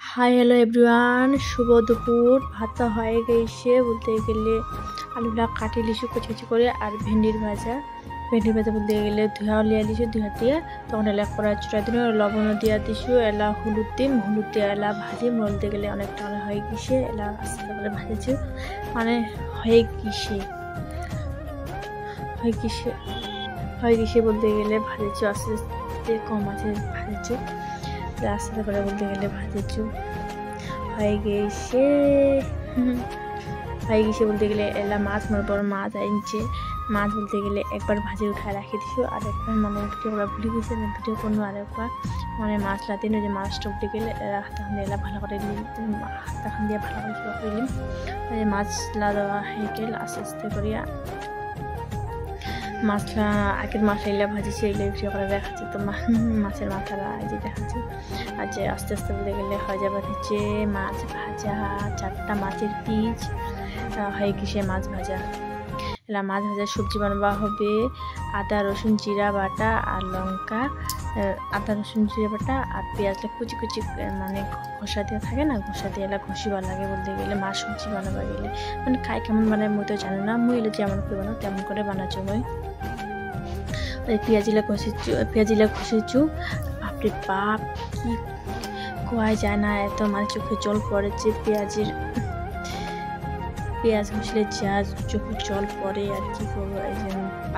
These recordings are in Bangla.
হাই হ্যালো এভরিওয়ান, শুভ দুপুর। ভাতটা হয়ে গেছে বলতে গেলে আলুটা কাটি লিছু কুচি কুচি করে, আর ভেন্ডির ভাজা বলতে গেলে ধুয়া লিয়া দিছু, ধুয়া দিয়ে তখন এলা কড়া চুটা দিন, লবণ দিয়া দিছু, এলা হলুদ দিয়ে এলা ভাজি বলতে গেলে অনেকটা হয়ে গেছে। এলা আস্তে করে ভাজেছু, মানে হয়ে গেছে বলতে গেলে ভাজেছু, আস্তে আস্তে কম আছে ভাজেছু, আস্তে করে বলতে গেলে ভাজেছু হয়ে গেছে বলতে গেলে এলা মাছ মনে পর মাছ আনছে। মাছ বলতে গেলে একবার ভাজি উঠায় রাখি দিছু, আর একবার মানে ভিডিও করা ভুলে গেছে, ভিডিও করবো আর একবার মানে মাছ লাতিন যে মাছটা উঠে গেলে হাতাখান দিয়ে এলা ভালো করে হাতাখান দিয়ে ভালো করে দিলাম। মাছ দেওয়া হয়ে গেল আস্তে আস্তে করিয়া মাছটা আগের মাছ এলে ভাজিছে, এলে ভিডিও করে দেখাচ্ছি। তো মাছের মাথাটা এই যে দেখাচ্ছি, আর যে আস্তে আস্তে বলতে গেলে হয়ে যাবে হচ্ছে মাছ ভাজা। 4টা মাছের পিস হয়ে গেছে মাছ ভাজা। এলা মাছ ভাজা সবজি বানাবা হবে আদা রসুন জিরা বাটা আর লঙ্কা, আদা রসুন জিরা বাটা আর পেঁয়াজটা কুচি কুচি মানে ঘষা দিয়ে থাকে না, ঘষা দিয়ে এলা ঘষিবা লাগে বলতে গেলে মাছ সবজি বানাবা গেলে। মানে খাই কেমন বানায় মই তো জানো না, মই এলে যেমন করে বানাও তেমন করে বানাচ্ছ। মই পেঁয়াজিলা ঘষেছু, বাপরে বাপ কি কোয়া যায় না, এত মানে চোখে জল পড়েছে। পেঁয়াজ ঘষলে যা চোখে জল পড়ে, আর কি করবো। এই যে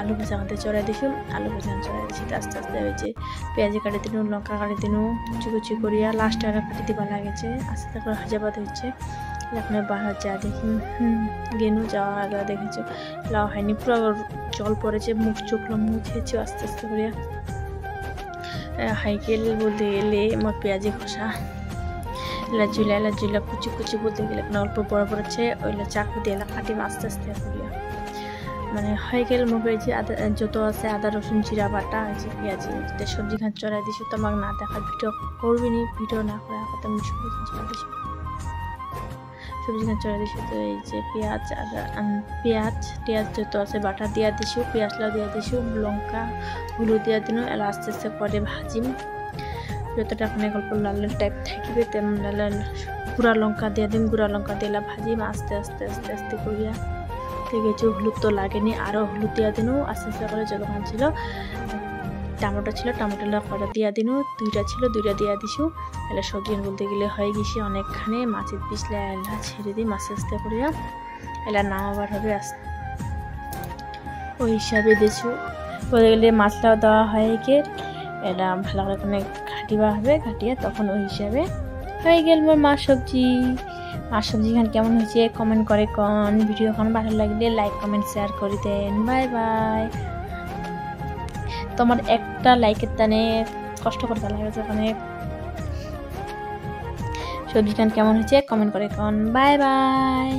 আলু ভাজা আমাদের চড়াই দিছু, আলু ভাজা চড়াই দিছি, আস্তে আস্তে হয়েছে পেঁয়াজি কাটি দিনু, লঙ্কা কাটি দিনু, কুচি কুচি করিয়া লাস্ট আর কাটি দিবা লাগেছে। আস্তে আস্তে করে হাজাবাদ হচ্ছে। এখন বাহার যা দেখি গেনু যাওয়া দেখেছো লাউ হয়নি, পুরো জল পড়েছে, মুখ চোখলো মুছেছে আস্তে আস্তে করিয়া। হাইকেল বলতে গেলে আমার পেঁয়াজি ঘষা এলা জুলা কুচি কুচি বলতে গেলে অল্প বড় পড়েছে, ওইলা চাকু দিয়ে এলা কাটিম আস্তে আস্তে করিয়া। মানে হয়ে গেল মোবাইল যে যত আছে আদা রসুন জিরা বাটা আছে পেঁয়াজি সবজি খান চড়াই দিছি। তোমাকে না দেখার ভিডিও করবি নি, ভিডিও না করে কথা আমি সবজি খান চড়াই দিছি, তো এই যে পেঁয়াজ যত আছে বাটা দিয়া দিছু, পেঁয়াজলাও দিয়া দিছু, লঙ্কা হলুদ দিয়া দিন, এলা আস্তে আস্তে করে ভাজিম। যতটা মানে গল্প লাল লাল টাইপ থাকবে তেমন লাল গুঁড়া লঙ্কা দিয়ে দিম, গুঁড়া লঙ্কা দিয়ে ভাজিম আস্তে আস্তে আস্তে আস্তে করিয়া। দেখেছি হলুদ তো লাগেনি, আরও হলুদ দিয়া দিন আস্তে আস্তে করে। যতক্ষণ ছিল টমেটো ছিল, টমেটোটা কটা দিয়া দিন, 2টা ছিল 2টা দিয়া দিছু। এলা সবজি বলতে গেলে হয়ে গেছে অনেকখানে। মাছের পিছলে এলা ছেড়ে দিই আস্তে আস্তে করিয়া, এলা নামাবার হবে ওই হিসাবে দিছু। বলতে গেলে মাছটাও দেওয়া হয়ে গেল, এলা ভালো করে ঘাটিবা হবে, ঘাটিয়া তখন ওই হিসাবে হয়ে গেল মোর মাছ সবজি খান কেমন হয়েছে কমেন্ট করে কোন। ভিডিও এখন ভালো লাগলে লাইক কমেন্ট শেয়ার করে দেন। Bye bye. তোমার একটা লাইকের টানে কষ্ট করতে লাগে, ওখানে সবজি খান কেমন হয়েছে কমেন্ট করে কোন। Bye bye.